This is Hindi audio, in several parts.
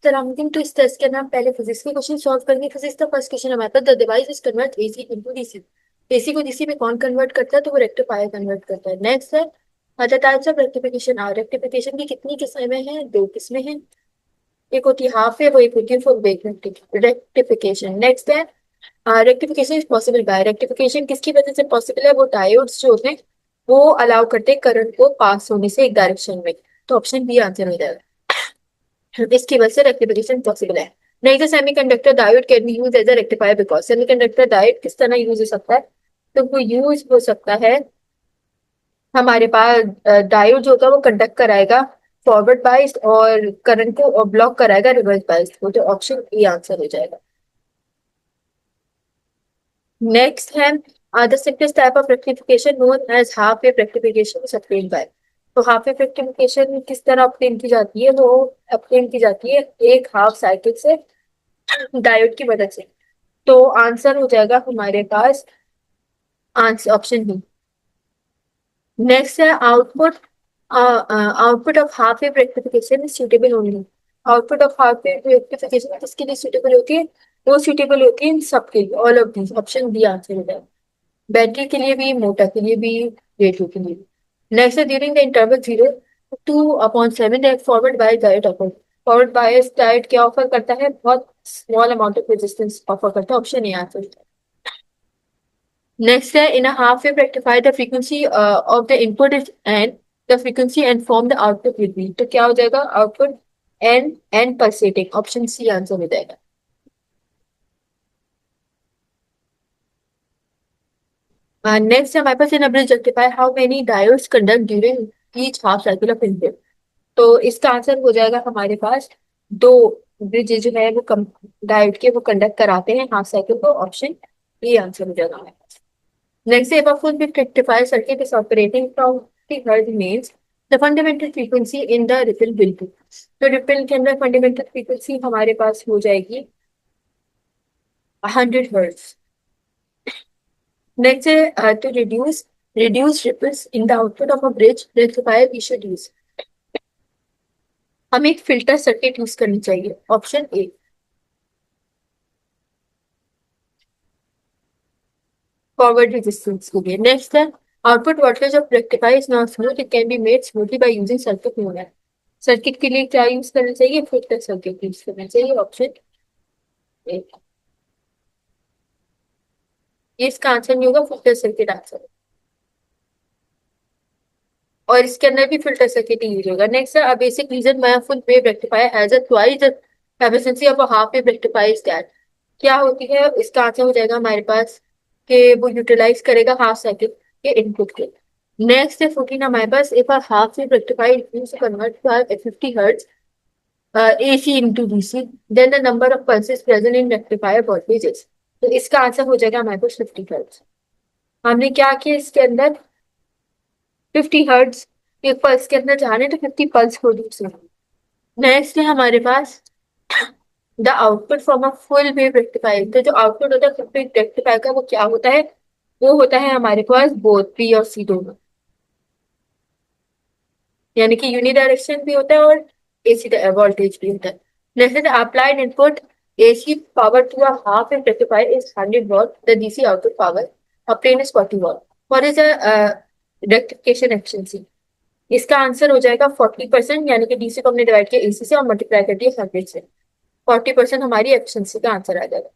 सलामुकुम। तो इस टेस्ट के अंदर हम पहले फिजिक्स के क्वेश्चन सॉल्व करेंगे। फिजिक्स का फर्स्ट क्वेश्चन हमारे पास, the device is convert AC into DC. AC को डीसी में कौन कन्वर्ट करता है? तो वो रेक्टिफायर कन्वर्ट करता है। नेक्स्ट है, the types of rectification are. Rectification की कितनी किस्में हैं? दो किस्में हैं। एक होती है हाफ वेव, वो एक होती है फुल वेव रेक्टिफिकेशन। नेक्स्ट है, rectification is possible by. Rectification किसकी वजह से पॉसिबल है? वो डायोड्स जो होते हैं वो अलाउ करते हैं करंट को पास होने से एक डायरेक्शन में। तो ऑप्शन बी आंसर हो जाएगा। इसकी वजह से रेक्टिफिकेशन पॉसिबल है। नहीं तो semiconductor diode can be use as a rectifier, because semiconductor diode किस तरह यूज हो सकता है? तो वो यूज हो सकता है, हमारे पास डायोड जो होगा वो कंडक्ट कराएगा फॉरवर्ड बाइस्ड और करंट को ब्लॉक कराएगा रिवर्स बाइस्ड को। तो ऑप्शन ए आंसर हो जाएगा। नेक्स्ट है, the simplest type of rectification known as half wave rectification is obtained by। तो हाफ वेव रेक्टिफिकेशन किस तरह ऑब्टेन की जाती है? वो ऑब्टेन की जाती है एक हाफ साइकिल से डायोड की मदद से। तो आंसर हो जाएगा हमारे पास आंसर ऑप्शन बी। नेक्स्ट है, output of half wave rectification is suitable only. Output of half wave rectification किसके लिए सुटेबल होती है? वो सुटेबल होती है सबके लिए, all of these. Option B answer हो जाएगा। बैटरी के लिए भी, मोटर के लिए भी, रेडियो के लिए भी। नेक्स्ट है, during the interval 0 to 7 forward bias diode offer. Forward bias diode क्या ऑफर करता है? बहुत small amount of resistance offer करता है। Option A answer. नेक्स्ट है, in a half wave rectifier the frequency of the input is N, the frequency and form the output will be. तो क्या हो जाएगा? Output N pulsating. Option C answer हो जाएगा। नेक्स्ट है हमारे पास, इन अ bridge rectifier how many diodes conduct during each half cycle of input. तो इसका आंसर हो जाएगा हमारे पास दो ब्रिज जो है वो कम डायोड के वो कंडक्ट कराते हैं हाफ साइकिल को। ऑप्शन ए आंसर हो जाएगा हमारे पास। Next, if a full bit rectifier circuit is operating from 50 Hz means the fundamental frequency in the ripple will be। तो रिपल के अंदर फंडामेंटल फ्रीक्वेंसी हमारे पास हो जाएगी 100 Hz। नेक्स्ट है, to reduce ripples in the output of a bridge rectifier we should use। हमें एक फिल्टर सर्किट यूज करनी चाहिए। Option A. फॉरवर्ड रेजिस्टेंस के लिए। नेक्स्ट है, output voltage of rectifier is not smooth, it can be made smoothly by using circuit मोनर। सर्किट के लिए क्या यूज करना चाहिए? फिल्टर सर्किट यूज करना चाहिए। Option A. ये इसका आंसर नहीं होगा, फिल्टर सर्किट आंसर। और इसके अंदर भी फिल्टर सर्किट ही यूज होगा। नेक्स्ट है, a basic reason why a full wave rectifier has a twice the efficiency of a half wave rectifier is that. क्या होती है? इसका आंसर हो जाएगा हमारे पास कि वो यूटिलाइज करेगा हाफ साइकिल के इनपुट के। नेक्स्ट है 14 हमारे पास, if a half wave rectifier use to convert to 50 hertz AC into DC, then the number of pulses present in rectifier voltages। तो इसका आंसर हो जाएगा हमारे पास 50 हर्ट्ज। हमने क्या किया इसके अंदर? 50 हर्ट्ज एक पल्स के अंदर जाने तो 50 पल्स प्रोड्यूस होंगे। नेक्स्ट है हमारे पास, the output from a full wave rectifier. तो जो आउटपुट होता है फुल वेव रेक्टिफायर का वो क्या होता है? वो होता है हमारे पास बोथ बी और सी दोनों, यानी कि यूनिडायरेक्शन भी होता है और एसी वोल्टेज भी होता है। Next the applied input AC power to a half wave rectifier is 100 watt, the DC output power obtained is 40 watt. What is rectification efficiency? इसका आंसर हो जाएगा 40%, यानी कि डीसी को हमने डिवाइड किया एसी से और मल्टीप्लाई कर दिया 100 से। 40% हमारी एफिशिएंसी का आंसर आ जाएगा।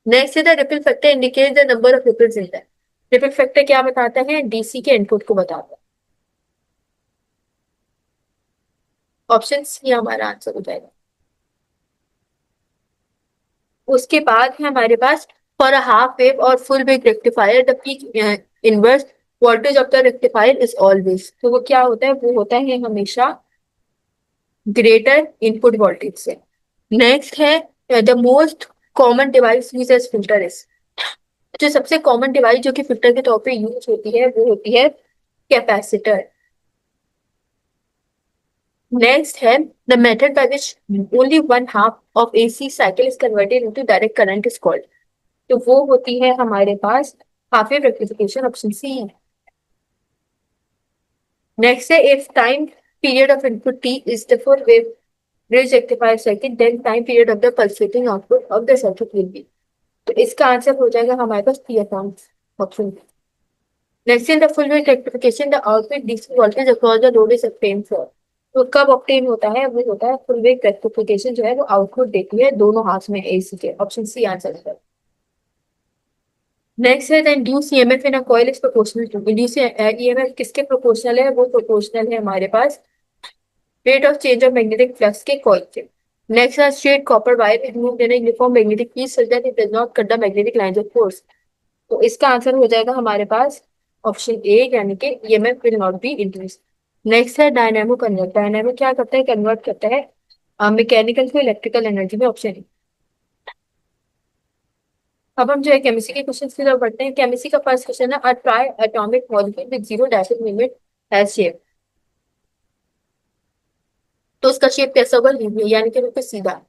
नेक्स्ट है, the ripple factor indicate the number of ripples in that. Ripple factor क्या बताता है? डीसी के इनपुट को बताता है। ऑप्शन सी हमारा आंसर हो जाएगा। उसके बाद है हमारे पास, फॉर अ हाफ वेव और full wave rectifier the peak inverse voltage of the rectifier is always. तो वो क्या होता है? वो होता है हमेशा ग्रेटर इनपुट वोल्टेज से। नेक्स्ट है, the most common device use as filter is. जो सबसे कॉमन डिवाइस जो कि फिल्टर के तौर पे यूज होती है वो होती है कैपेसिटर। नेक्स्ट है, the method by which only one half of AC cycle is converted into direct current is called. तो वो होती है हमारे पास half wave rectification. Option C है। नेक्स्ट है, if time period of input T is the full wave bridge rectifier circuit, then time period of the pulsating output of the circuit will be. तो इसका आंसर हो जाएगा हमारे पास P option. Next in the full wave rectification the output DC voltage across the load is obtained for। तो कब ऑब्टेन होता है, वो होता है फुल वेव रेक्टिफिकेशन जो है वो आउटपुट देती है दोनों हाथ में एसी के। ऑप्शन सी आंसर है। नेक्स्ट है the induce EMF in a coil is proportional to. Induce EMF किसके प्रोपोर्शनल है, वो प्रोपोर्शनल है हमारे पास rate of change of magnetic flux के कॉइल के। नेक्स्ट है straight copper wire is moved in uniform magnetic field such that it does not cut the magnetic lines of force. तो इसका आंसर हो जाएगा हमारे पास ऑप्शन ए, यानी कि EMF will not be induce. Next है डायनेमो कन्वर्ट। डायनेमो क्या करता है, कन्वर्ट करता है मैकेनिकल टू इलेक्ट्रिकल एनर्जी में। Option A. अब हम जो है केमिस्ट्री के क्वेश्चन की तरफ बढ़ते हैं। केमिस्ट्री का फर्स्ट क्वेश्चन है a try atomic molecule with zero direction movement has shape. तो उसका शेप कैसा होगा, यानी कि बिल्कुल सीधा।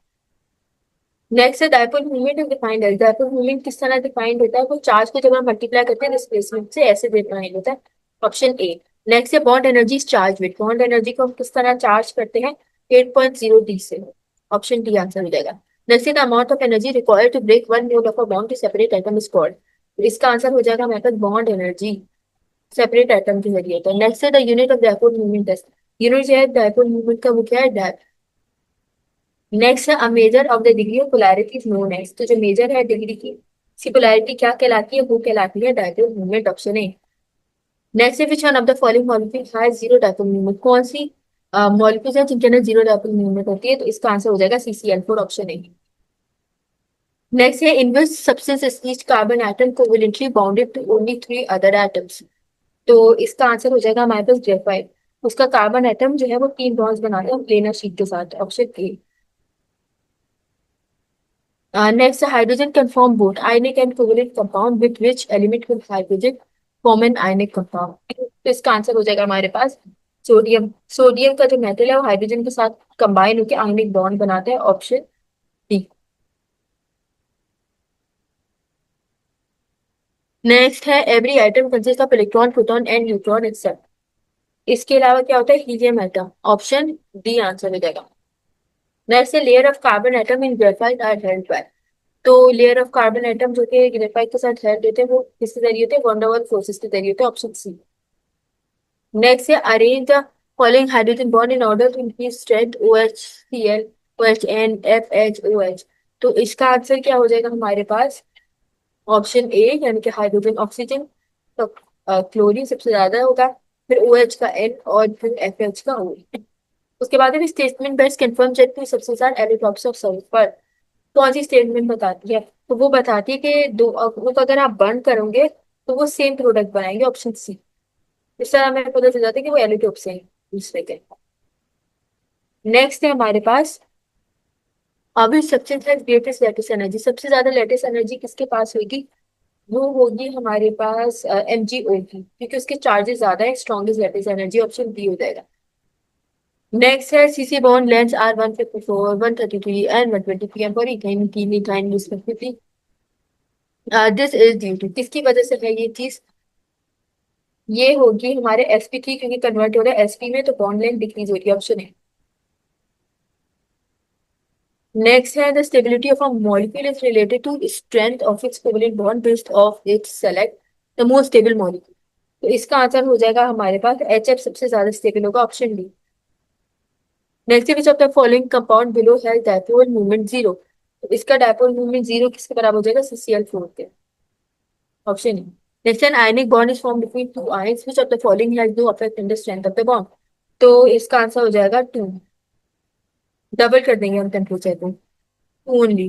नेक्स्ट है dipole movement is defined as. Dipole movement किस तरह डिफाइंड होता है, वो चार्ज को जब हम मल्टीप्लाई करते हैं डिस्प्लेसमेंट से, ऐसे डिफाइंड होता है। Option A. नेक्स्ट है bond energy charge with. Bond energy को हम किस तरह चार्ज करते हैं, 8.0 डी से। ऑप्शन डी आंसर हो जाएगा। नेक्स्ट है the amount of energy required to break one mole of a bond to separate atom is called. तो इसका आंसर हो जाएगा हमारे पास बॉन्ड एनर्जी सेपरेट एटम के जरिए। तो नेक्स्ट है the unit of dipole movement test. Unit जो है डायपोल मूवमेंट का वो क्या है, नेक्स्ट है a measure of the degree of polarity is known as. तो जो मेजर है डिग्री की सी पोलैरिटी क्या कहलाती है, वो कहलाती है dipole movement. Option A. Next है which one of the following molecule has zero dipole movement. कौन सी मॉलिक्यूल्स है जिनके अंदर जीरो डायपोल मूवमेंट होती है, तो इसका आंसर हो जाएगा CCl4। Option A. नेक्स्ट है in which substance is each carbon atom covalently bounded to only 3 other atoms. तो इसका आंसर हो जाएगा हमारे पास ग्रेफाइट। उसका कार्बन एटम जो है वो 3 बॉन्ड्स बनाता है प्लेनर शीट के साथ। Option A. Next, hydrogen can form both ionic and covalent compound with which element will hydrogen form an ionic compound। तो इसका आंसर हो जाएगा हमारे पास सोडियम। सोडियम का जो मेटल है वो हाइड्रोजन के साथ कंबाइन होकर आयनिक बॉन्ड बनाता है। Option D. नेक्स्ट है every item consist of electron proton and neutron except. इसके अलावा क्या होता है, helium atom. Option D answer हो जाएगा। नेक्स्ट है layer of carbon atom in graphite are held by. तो लेयर ऑफ कार्बन एटम जो कि ग्रेफाइट के साथ हेल्ड होते हैं वो किसके जरिए होते हैं, वंडर वाल फोर्सेस के जरिए होते हैं। Option C. नेक्स्ट है arrange the following hydrogen bond in order to increase strength OHCl OHN FHOH। तो इसका आंसर क्या हो जाएगा हमारे पास, ऑप्शन ए, यानी कि हाइड्रोजन ऑक्सीजन। तो क्लोरीन सबसे ज्यादा होगा, फिर OH का N और फिर FH का O। उसके बाद में स्टेटमेंट बेस्ट कंफर्म चेक की सबसे ज्यादा एलिट्रॉप्स ऑफ सल्फर। कौन सी स्टेटमेंट बताती है, तो वो बताती है कि दो को अगर आप बर्न करोगे तो वो सेम प्रोडक्ट बनाएंगे। Option C. इस तरह हमें पता चल जाता है कि वो एलिटोप्स हैं दूसरे के। नेक्स्ट है हमारे पास अभी सबसे ग्रेटेस्ट लेटेस्ट एनर्जी। सबसे ज्यादा लेटेस्ट एनर्जी किसके पास होगी, वो होगी हमारे पास MgO की, क्योंकि उसके चार्जेस ज्यादा है। Strongest latest energy option D हो जाएगा। नेक्स्ट है CC bond length R 154 133 and 120 pm for ethyne methane ethyne respectively. This is due to, किसकी वजह से है ये चीज, ये होगी हमारे sp3, क्योंकि कन्वर्ट हो रहा है sp में, तो बॉन्ड लेंथ डिक्रीज हो रही है। ऑप्शन है। नेक्स्ट है the stability of a molecule is related to strength of its covalent bond based of its select the most stable molecule. तो इसका आंसर हो जाएगा हमारे पास HF सबसे ज्यादा स्टेबल होगा। Option D. Next which of the following compound below has dipole movement zero. तो इसका डायपोल मूवमेंट जीरो किसके बराबर हो जाएगा, CCl4 के। Option A. Next an ionic bond is form between two ions which of the following has no affect in the strength of the bond. तो इसका आंसर हो जाएगा 2। डबल कर देंगे हम टेम्परेचर को, 2 only.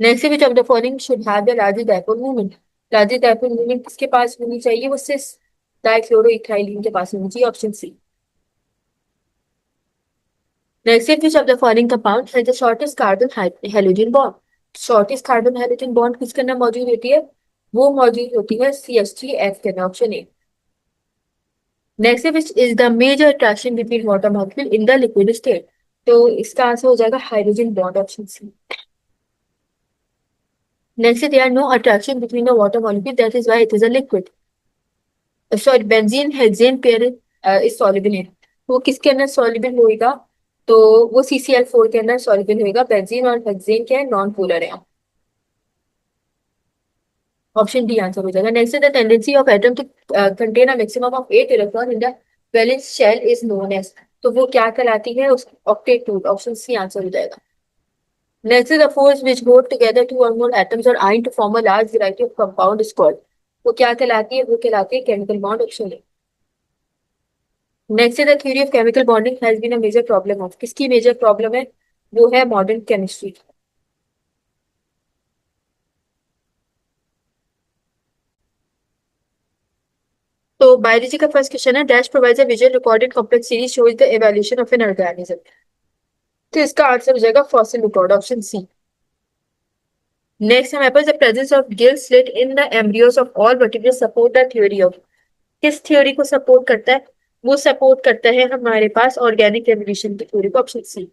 Next which of the following should have the largest dipole movement. Largest dipole movement किसके पास होनी चाहिए, वो सिस डाइक्लोरोइथाइलिन के पास होनी चाहिए। Option C. Next which of the following compound has the shortest carbon halogen bond. Shortest carbon halogen bond किसके अंदर मौजूद होती है, वो मौजूद होती है CH3F के अंदर। Option A. Next which is the major attraction between water molecule in the liquid state. तो इसका आंसर हो जाएगा hydrogen bond. Option C. Next there are no attraction between the water molecule that is why it is a liquid. Sorry, benzene hexane pair is soluble in. वो किसके अंदर सॉल्युबल होएगा, तो वो CCl4 के अंदर सॉल्युबल होगा। बेंजीन और हेक्सेन क्या है, नॉन पोलर है। ऑप्शन डी आंसर हो जाएगा। Next the tendency of atom to contain a maximum of 8 electron in the valence shell is known as. तो वो क्या कहलाती है, उस octet tool. Option C answer हो जाएगा। Next the force which hold together two or more atoms or ion to form a large variety of compound is called. वो क्या कहलाती है, वो कहलाती है chemical bond. Option A. Next the theory of chemical bonding has been a major problem of. किसकी मेजर प्रॉब्लम है, वो है मॉडर्न केमिस्ट्री। तो बायोलॉजी का फर्स्ट क्वेश्चन है, dash provides a visual recorded complex series shows the evolution of an organism. तो इसका आंसर हो जाएगा fossil record. Option C. Next हमारे पास the presence of gill slit in the embryos of all vertebrates support the theory of. किस थ्योरी को सपोर्ट करता है, वो सपोर्ट करता है हमारे पास ऑर्गेनिक एवोल्यूशन की थ्योरी को। Option C.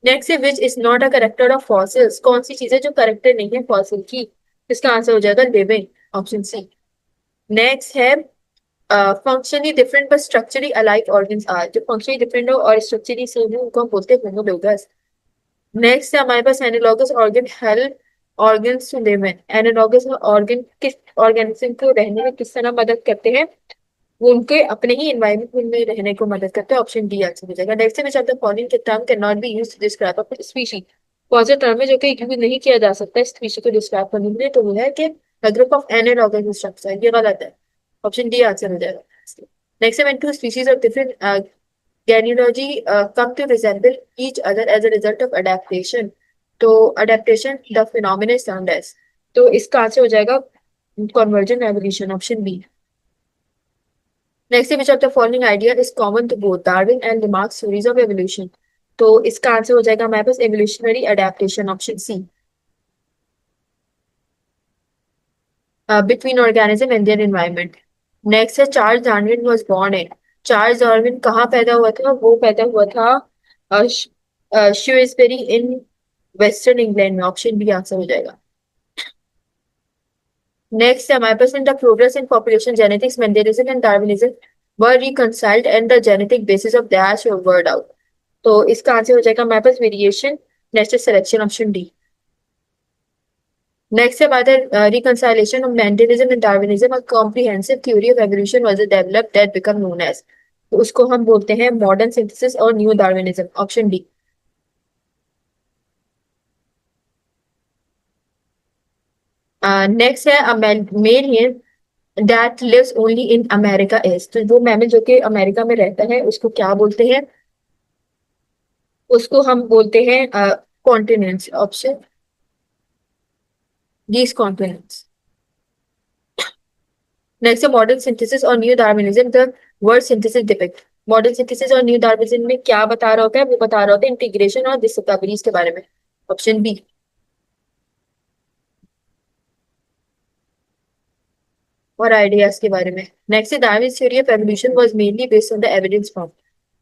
नेक्स्ट है which is not a character of fossils. कौन सी चीज है जो करेक्टर नहीं है फॉसिल की। इसका आंसर हो जाएगा लिविंग। Option C. नेक्स्ट है functionally different but structurally alike organs are. जो फंक्शनली डिफरेंट हो और स्ट्रक्चरली सेम हो उनको हम बोलते हैं होमोलोगस। नेक्स्ट है हमारे पास analogous organ help organs to live in. Analogous organ किस ऑर्गेनिज्म को रहने में किस तरह मदद करते हैं, वो उनके अपने ही एनवायरमेंट में रहने को मदद करते हैं। ऑप्शन डी आंसर हो जाएगा। नेक्स्ट में चलते हैं फॉलोइंग के term can not be used to describe a species. कौन सा टर्म है जो कि यूज नहीं किया जा सकता स्पीशीज को डिस्क्राइब करने के लिए, तो वो है कि ग्रुप ऑफ एनालॉगस स्ट्रक्चर। ये गलत है। ऑप्शन डी आंसर हो जाएगा। Next when two species of different genealogy come to resemble each other as a result of adaptation, तो adaptation the phenomenon is termed as। तो इसका आंसर हो जाएगा convergent evolution। Option B. Next which of the following idea is common to both Darwin and Lamarck's theories of evolution। तो इसका आंसर हो जाएगा हमारे पास evolutionary adaptation। Option C. between organism and their environment। Next है Charles Darwin was born in. Charles Darwin कहाँ पैदा हुआ था, वो पैदा हुआ था श्यूसबेरी इन वेस्टर्न इंग्लैंड में। ऑप्शन बी आंसर हो जाएगा। नेक्स्ट है हमारे पास in the progress in population genetics Mendelism and Darwinism were reconciled and the genetic basis of dash और वर्ड आउट। तो इसका आंसर हो जाएगा हमारे पास variation natural selection. Option D. Next है बात है reconciliation of Mendelism and Darwinism a comprehensive theory of evolution was developed that become known as. तो उसको हम बोलते हैं मॉडर्न सिंथेसिस और new Darwinism. Option D. Next है मेल हियन that lives only in America is. तो वो मैमल जो कि अमेरिका में रहता है उसको क्या बोलते हैं, उसको हम बोलते हैं continents. Option these continents. Next है मॉडर्न सिंथेसिस और new Darwinism the word synthesis depict. Modern synthesis और न्यू डार्विनिज्म में क्या बता रहा होता है, वो बता रहा होता है इंटीग्रेशन और डिस्कवरीज के बारे में। Option B. और आइडियाज के बारे में। नेक्स्ट है Darwin's theory of evolution was mainly based on the evidence from.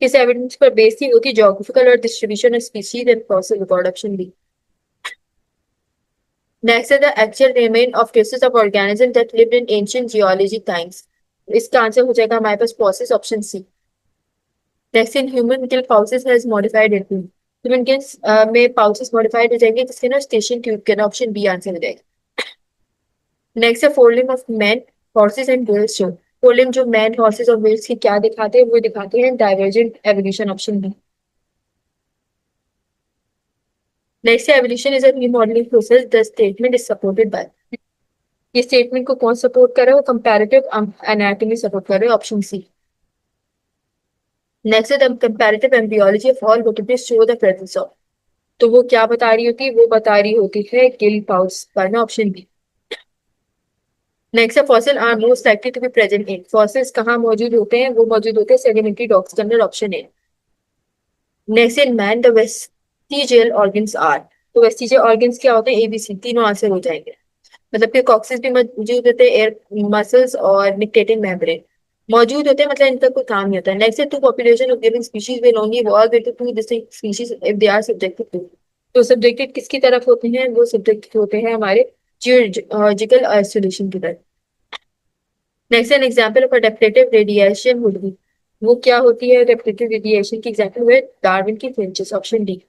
किस एविडेंस पर बेस्ड थी, वो थी ज्योग्राफिकल और distribution of species and fossil record. Option B. Next है the actual remain of cases of organism that lived in ancient geology times. इसका आंसर हो जाएगा हमारे पास fossils. Option C. Next in human gill pouches has modified into. Human gills में पाउचेस मॉडिफाइड हो जाएंगे जिसके ना स्टेशन ट्यूब के ना। ऑप्शन बी आंसर हो जाएगा। नेक्स्ट है four of man horses and wheels show. Four जो मैन हॉर्सेस और व्हील्स की क्या दिखाते हैं, वो दिखाते हैं divergent evolution. Option B. Next है evolution is a remodeling process the statement is supported by. ये स्टेटमेंट को कौन सपोर्ट कर रहा है, वो कंपैरेटिव एनाटॉमी सपोर्ट कर रहे हैं। Option C. नेक्स्ट है the comparative embryology of all vertebrates show the presence of. तो वो क्या बता रही होती है, वो बता रही होती है गिल पाउच पर ना। Option B. नेक्स्ट है fossil are most likely to be present in. Fossils कहाँ मौजूद होते हैं, वो मौजूद होते हैं सेडिमेंट्री रॉक्स के अंदर। Option A. Next in man the vestigial organs are. तो वेस्टिजियल ऑर्गन्स क्या होते हैं, एबीसी तीनों आंसर हो जाएंगे। मतलब कि कॉक्सिस भी मौजूद होते हैं, एयर मसल्स और निकटेटिंग मेम्ब्रेन मौजूद होते हैं, मतलब इनका कोई काम नहीं होता। नेक्स्ट है two population of given species will only evolve into two distinct species if they are subjected to. तो सब्जेक्टेड किसकी तरफ होते हैं, वो सब्जेक्टेड होते हैं हमारे जियोलॉजिकल आइसोलेशन की तरफ। Next an example of adaptive radiation would be. वो क्या होती है रेपिटेटिव रेडिएशन की एग्जांपल हुए डार्विन की finches, option D.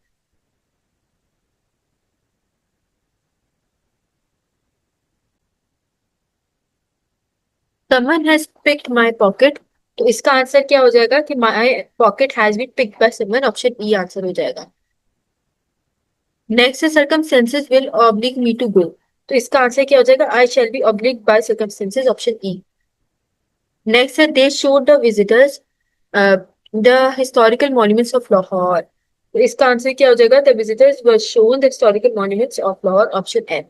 Someone has picked my pocket, तो इसका आंसर क्या हो जाएगा कि my pocket has been picked by someone, option E answer हो जाएगा। नेक्स्ट है circumstances will oblige me to go, तो इसका आंसर क्या हो जाएगा I shall be oblige by circumstances, option E. Next है they showed the visitors the historical monuments of Lahore, तो इसका आंसर क्या हो जाएगा the visitors were shown the historical monuments of Lahore, option N.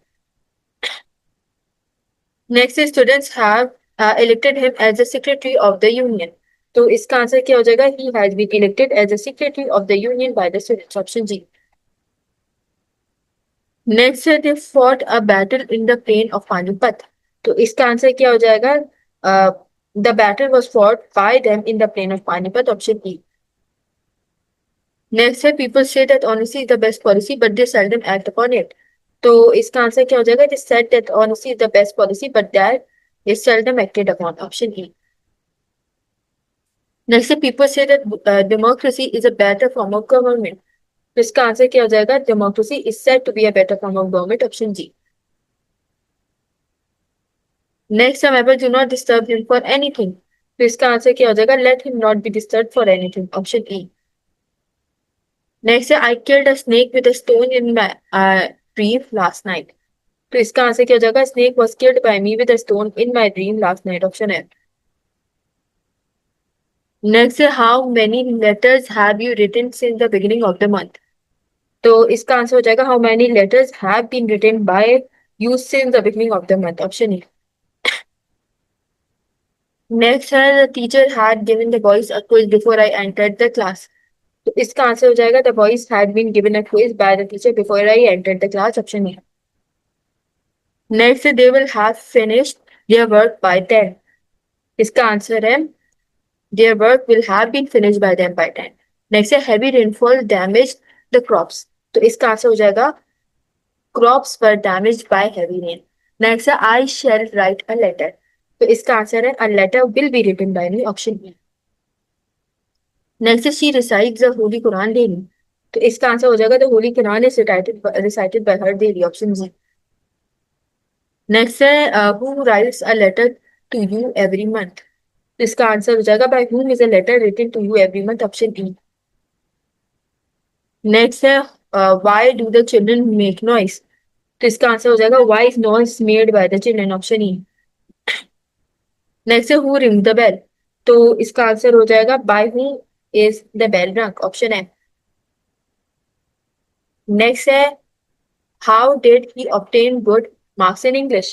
Next students have elected him as the secretary of the union, तो इसका आंसर क्या हो जाएगा he has been elected as the secretary of the union by the students, option G. Next है they fought a battle in the plain of Panipat, तो इसका आंसर क्या हो जाएगा the battle was fought by them in the plain of Panipat, option E. Next है people say that honesty is the best policy but they seldom act upon it, तो इसका आंसर क्या हो जाएगा it is said that honesty is the best policy but that is seldom acted upon, option E. Next है people say that democracy is a better form of government, तो इसका आंसर क्या हो जाएगा democracy is said to be a better form of government, option G. Next है member do not disturb him for anything, तो इसका आंसर क्या हो जाएगा let him not be disturb for anything, option E. Next है I killed a snake with a stone in my dream last night, तो इसका आंसर क्या हो जाएगा snake was killed by me with a stone in my dream last night, option है। नेक्स्ट है how many letters have you written since the beginning of the month, तो इसका आंसर हो जाएगा how many letters have been written by you since the beginning of the month, option E. Next है the teacher had given the boys a quiz before I entered the class, तो इसका आंसर हो जाएगा the boys had been given a quiz by the teacher before I entered the class, option E. Next they will have finished their work by 10, इसका आंसर है their work will have been finished by them by 10। Next है heavy rainfall damaged the crops, तो इसका आंसर हो जाएगा crops were damaged by heavy rain. Next है I shall write a letter, तो इसका आंसर है a letter will be written by me, option B. Next है she recites the holy Quran daily, तो इसका आंसर हो जाएगा the holy Quran is recited by her daily, option G. Next है who writes a letter to you every month, तो इसका आंसर हो जाएगा by whom is a letter written to you every month, option E. Next है why do the children make noise, तो इसका आंसर हो जाएगा why is noise made by the children, option E. Next है who ring the bell, तो इसका आंसर हो जाएगा by whom is the bell rung, option है। नेक्स्ट है how did he obtain good marks in English,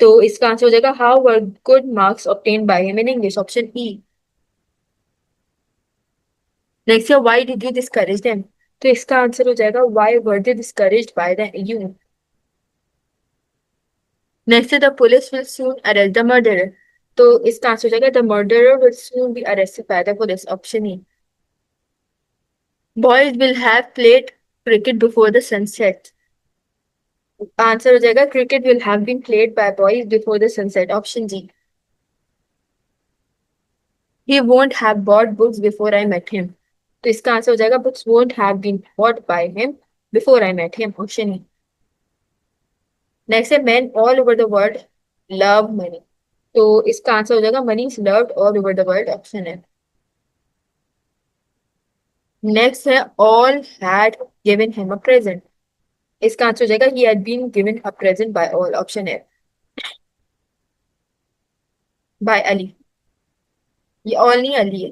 तो इसका आंसर हो जाएगा how were good marks obtained by him in English, option E. Next है why did you discourage them, तो इसका आंसर हो जाएगा why were they discouraged by the you। नेक्स्ट है the police will soon arrest the murderer, तो इसका आंसर हो जाएगा the murderer will soon be arrested by the police, option E. Boys will have played cricket before the sunset, answer हो जाएगा cricket will have been played by boys before the sunset, option G. He won't have bought books before I met him, तो इसका आंसर हो जाएगा books won't have been bought by him before I met him, option E. Next है man all over the world love money, तो इसका आंसर हो जाएगा money is loved all over the world, option है। नेक्स्ट है all had given him a present, इसका आंसर हो जाएगा he had been given a present by all, option है बाय अली, ये ऑल नहीं अली है।